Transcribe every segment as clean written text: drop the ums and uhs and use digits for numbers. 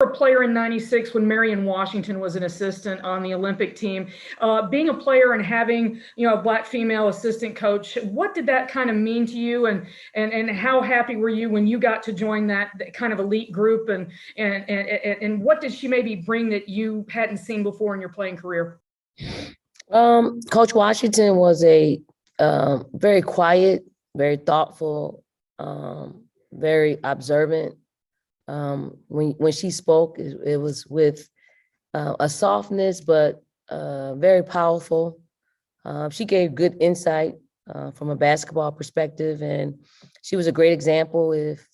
a player in '96 when Marion Washington was an assistant on the Olympic team. Being a player and having a black female assistant coach, what did that kind of mean to you, and how happy were you when you got to join that kind of elite group, and what did she maybe bring that you hadn't seen before in your playing career? Coach Washington was a very quiet, very thoughtful, very observant. When she spoke, it was with a softness, but very powerful. She gave good insight from a basketball perspective, and she was a great example. If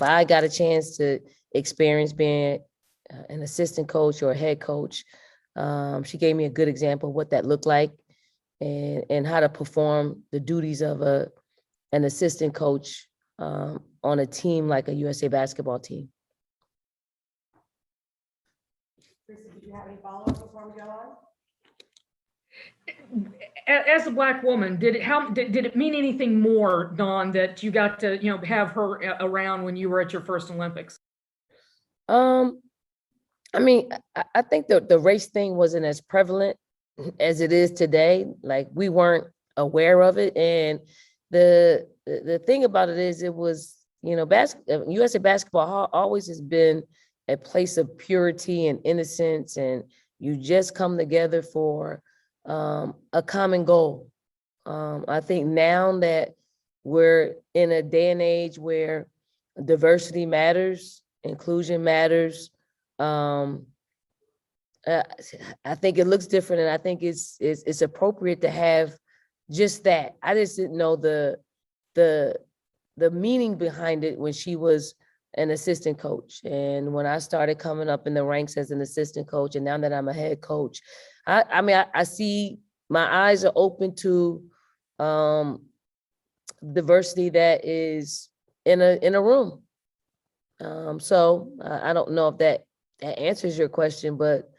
I got a chance to experience being an assistant coach or a head coach, she gave me a good example of what that looked like, and how to perform the duties of an assistant coach on a team like a USA basketball team. Teresa, did you have any follow-up before we go on? As a black woman, did it mean anything more, Dawn, that you got to have her around when you were at your first Olympics? I mean, I think the race thing wasn't as prevalent as it is today. Like, we weren't aware of it, and the thing about it is, it was, USA basketball always has been a place of purity and innocence, and you just come together for a common goal. I think now that we're in a day and age where diversity matters, inclusion matters, I think it looks different, and I think it's appropriate to have just that. I just didn't know the meaning behind it when she was an assistant coach, and when I started coming up in the ranks as an assistant coach, and now that I'm a head coach, I see, my eyes are open to diversity that is in a room. So I don't know if that answers your question, but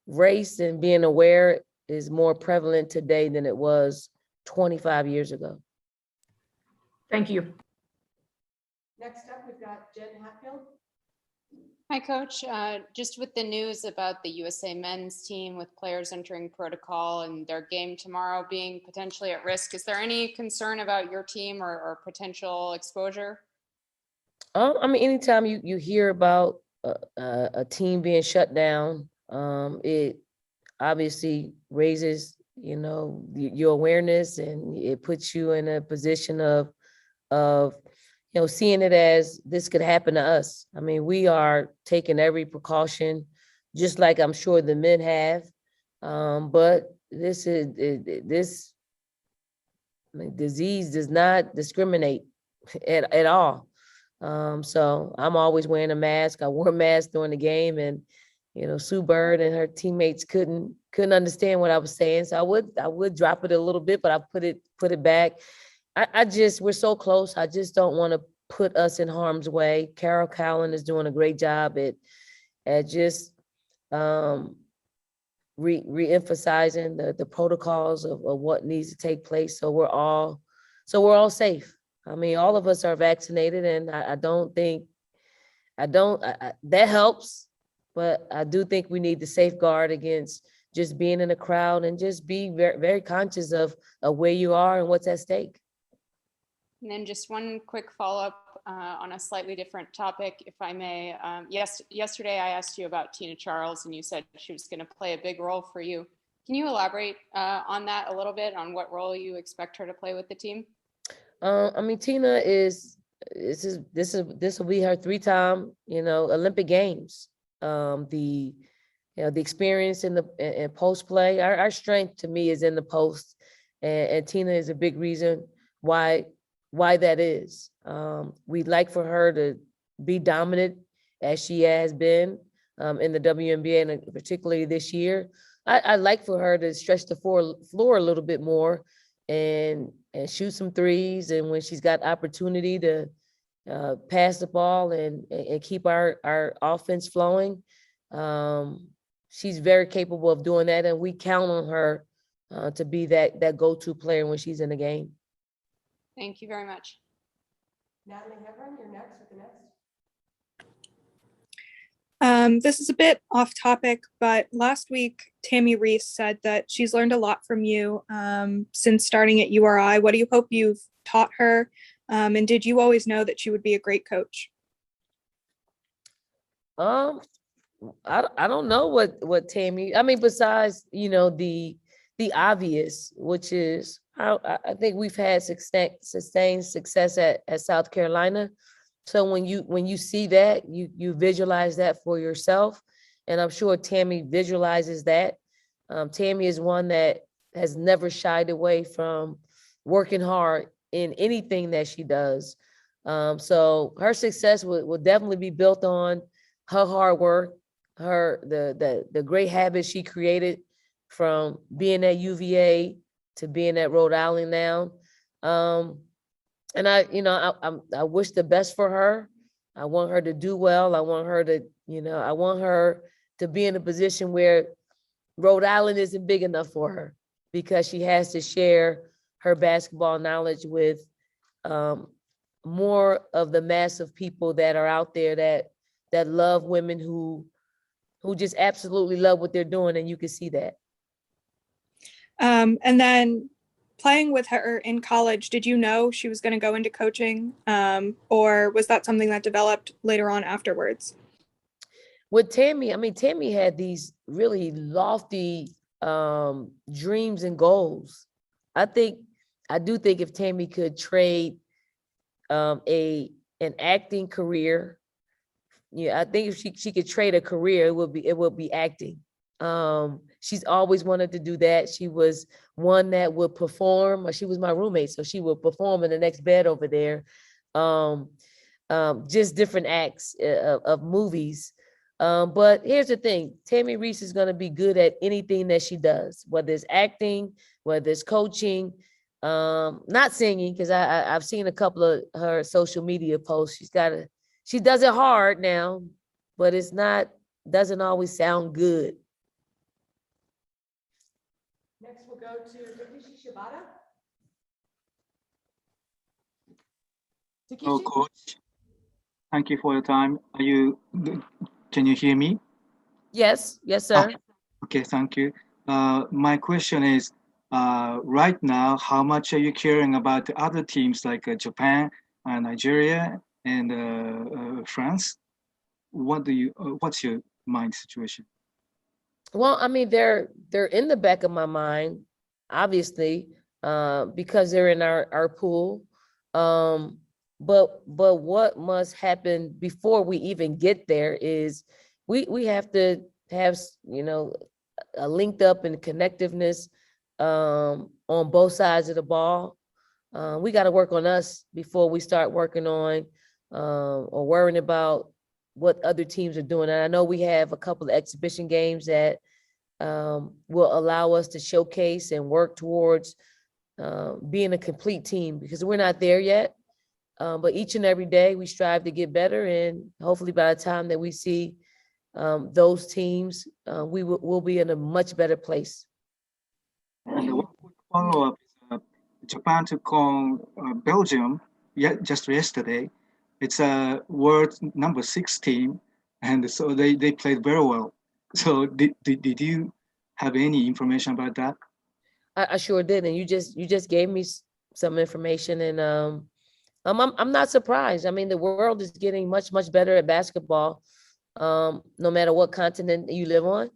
race and being aware is more prevalent today than it was 25 years ago. Thank you. Next up, we've got Jen Hatfield. Hi, Coach. Just with the news about the USA men's team with players entering protocol and their game tomorrow being potentially at risk, is there any concern about your team or potential exposure? Anytime you hear about a team being shut down, it obviously raises, your awareness, and it puts you in a position of seeing it as this could happen to us. I mean, we are taking every precaution, just like I'm sure the men have. But this disease does not discriminate at all. So I'm always wearing a mask. I wore a mask during the game, and Sue Bird and her teammates couldn't understand what I was saying. So I would drop it a little bit, but I put it back. We're so close. I just don't want to put us in harm's way. Carol Callan is doing a great job at just re-emphasizing the protocols of what needs to take place. So we're all safe. I mean, all of us are vaccinated, and that helps, but I do think we need to safeguard against just being in a crowd, and just be very, very conscious of where you are and what's at stake. And then just one quick follow-up on a slightly different topic, if I may. Yesterday, I asked you about Tina Charles, and you said she was going to play a big role for you. Can you elaborate on that a little bit, on what role you expect her to play with the team? Tina this will be her 3-time, Olympic Games. The experience in post play, our strength to me is in the post, and Tina is a big reason why that is. We'd like for her to be dominant as she has been in the WNBA, and particularly this year. I'd like for her to stretch the floor a little bit more and shoot some threes, and when she's got opportunity to pass the ball and keep our offense flowing, she's very capable of doing that, and we count on her to be that go-to player when she's in the game. Thank you very much. Natalie Hebron, you're next with the next. This is a bit off topic, but last week, Tammy Reese said that she's learned a lot from you since starting at URI. What do you hope you've taught her? And did you always know that she would be a great coach? I don't know what Tammy, I mean, besides, the obvious, which is I think we've had sustained success at South Carolina. So when you see that, you visualize that for yourself. And I'm sure Tammy visualizes that. Tammy is one that has never shied away from working hard in anything that she does. So her success will definitely be built on her hard work, the great habits she created from being at UVA to being at Rhode Island now. And I wish the best for her. I want her to do well. I want her to be in a position where Rhode Island isn't big enough for her, because she has to share her basketball knowledge with more of the mass of people that are out there that love women who just absolutely love what they're doing, and you can see that. And then playing with her in college, did you know she was going to go into coaching, or was that something that developed later on afterwards? With Tammy, I mean, Tammy had these really lofty dreams and goals. I do think if Tammy could trade an acting career, I think if she could trade a career, it would be acting. She's always wanted to do that. She was one that would perform. She was my roommate, so she would perform in the next bed over there. Just different acts of movies. But here's the thing, Tammy Reese is going to be good at anything that she does, whether it's acting, whether it's coaching, not singing, because I've seen a couple of her social media posts. She does it hard now, but doesn't always sound good. Next, we'll go to Takeshi Shibata. Hello, Takeshi? Coach. Thank you for your time. Can you hear me? Yes, sir. Okay, thank you. My question is, right now, how much are you caring about the other teams like Japan, Nigeria, and France? What's your mind situation? Well, I mean, they're in the back of my mind, obviously, because they're in our pool. But what must happen before we even get there is we have to have, a linked up and connectiveness on both sides of the ball. We got to work on us before we start working on or worrying about what other teams are doing. And I know we have a couple of exhibition games that will allow us to showcase and work towards being a complete team, because we're not there yet. But each and every day we strive to get better, and hopefully by the time that we see those teams, we'll be in a much better place. And one quick follow-up is Japan took on Belgium just yesterday. It's a world number 6 team, and so they played very well. So did you have any information about that? I sure did, and you just gave me some information, and I'm not surprised. I mean, the world is getting much better at basketball, no matter what continent you live on.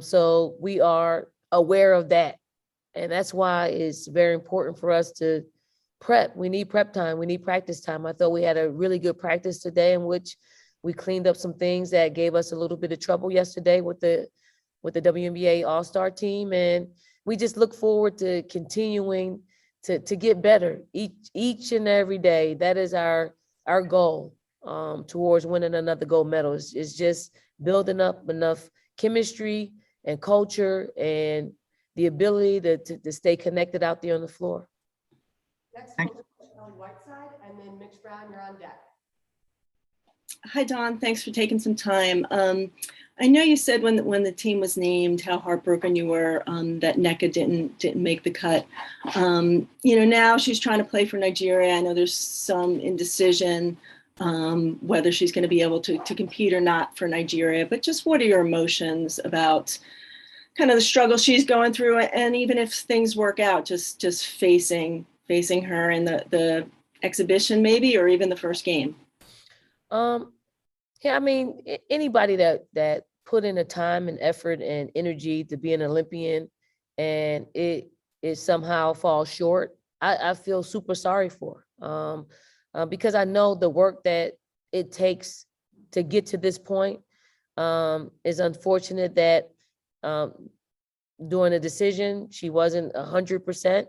So we are aware of that, and that's why it's very important for us to prep. We need prep time. We need practice time. I thought we had a really good practice today, in which we cleaned up some things that gave us a little bit of trouble yesterday with the WNBA All-Star team, and we just look forward to continuing to get better each and every day. That is our goal towards winning another gold medal. Is just building up enough chemistry and culture and the ability to stay connected out there on the floor. Next, we'll go to Ellen Whiteside, and then Mitch Brown, you're on deck. Hi, Dawn. Thanks for taking some time. I know you said when the team was named how heartbroken you were that Nneka didn't make the cut. Now she's trying to play for Nigeria. I know there's some indecision. whether she's going to be able to compete or not for Nigeria. But just what are your emotions about kind of the struggle she's going through, and even if things work out, just facing her in the exhibition maybe, or even the first game? Yeah, I mean, anybody that put in the time and effort and energy to be an Olympian and it somehow falls short, I feel super sorry for, because I know the work that it takes to get to this point. Is unfortunate that during the decision she wasn't 100%,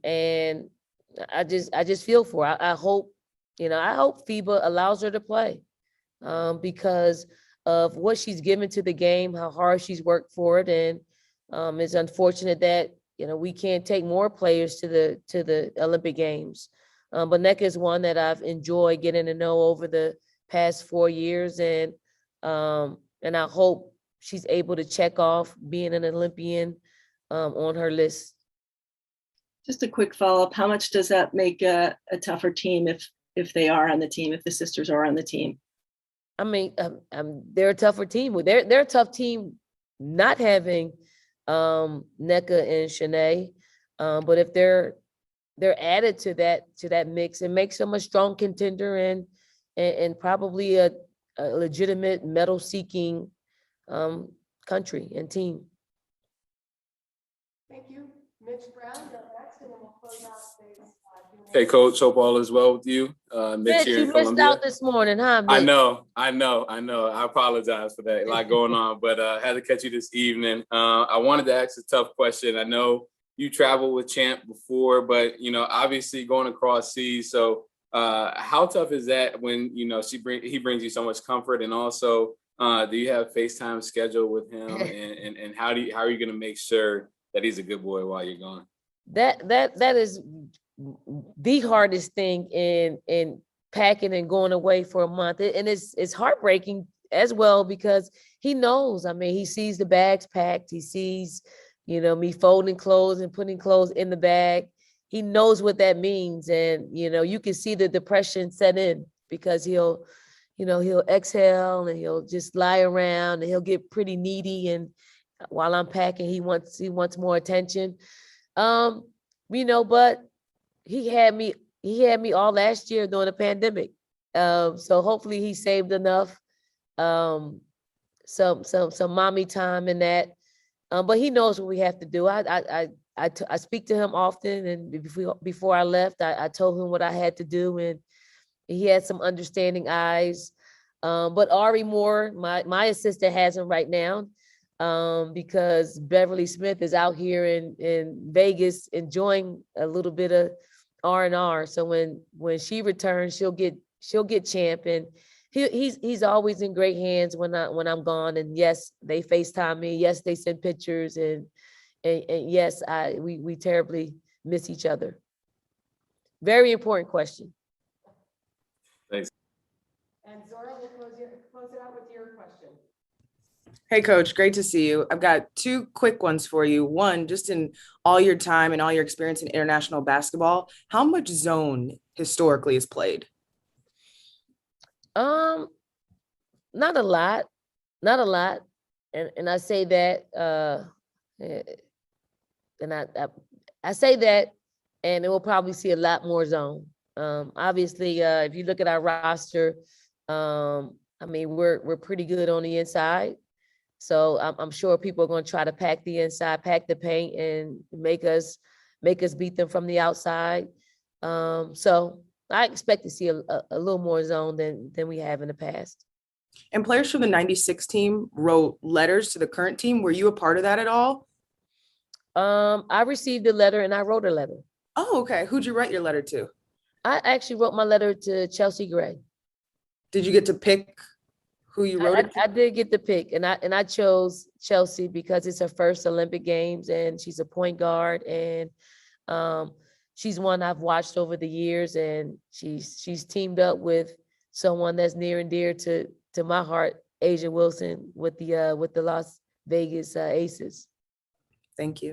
and I just feel for her. I hope, I hope FIBA allows her to play, because of what she's given to the game, how hard she's worked for it. And it's unfortunate that, we can't take more players to the Olympic Games. But Nneka is one that I've enjoyed getting to know over the past 4 years. And I hope she's able to check off being an Olympian on her list. Just a quick follow-up. How much does that make a tougher team if they are on the team, if the sisters are on the team? I mean, they're a tougher team. They're a tough team not having Nneka and Shanae. But if they're added to that mix, it makes them a strong contender and probably a legitimate medal-seeking country and team. Thank you. Mitch Brown, you're up next, and then we'll close out today's Hey, Coach. Hope all is well with you. Mitch here you in missed Columbia. out this morning, huh, Mitch? I know. I apologize for that. A lot going on, but had to catch you this evening. I wanted to ask a tough question. I know you traveled with Champ before, but obviously going across seas. So how tough is that when he brings you so much comfort, and also do you have FaceTime scheduled with him, and how are you going to make sure that he's a good boy while you're gone? That is the hardest thing in packing and going away for a month. And it's heartbreaking as well, because he knows. I mean, he sees the bags packed. He sees, me folding clothes and putting clothes in the bag. He knows what that means. And, you can see the depression set in, because he'll exhale and he'll just lie around and he'll get pretty needy. And while I'm packing, he wants more attention. But he had me all last year during the pandemic. So hopefully he saved enough, some mommy time in that. But he knows what we have to do. I speak to him often, and before I left, I told him what I had to do, and he had some understanding eyes. But Ari Moore, my assistant, has him right now, because Beverly Smith is out here in Vegas enjoying a little bit of R&R. So when she returns, she'll get Champ, and he's always in great hands when I'm gone. And yes, they FaceTime me. Yes, they send pictures, and yes, we terribly miss each other. Very important question. Thanks. And Zora will close it out with your question. Hey, Coach, great to see you. I've got two quick ones for you. One, just in all your time and all your experience in international basketball, how much zone historically is played? Not a lot. And I say that, and I say that, and it will probably see a lot more zone. Obviously, if you look at our roster, I mean, we're pretty good on the inside. So I'm sure people are going to try to pack the inside, pack the paint, and make us beat them from the outside. So I expect to see a little more zone than we have in the past. And players from the 96 team wrote letters to the current team. Were you a part of that at all? I received a letter and I wrote a letter. Oh, okay. Who'd you write your letter to? I actually wrote my letter to Chelsea Gray. Did you get to pick who you wrote it to? I did get the pick, and I chose Chelsea because it's her first Olympic Games, and she's a point guard, and she's one I've watched over the years, and she's teamed up with someone that's near and dear to my heart, Asia Wilson, with the Las Vegas Aces. Thank you.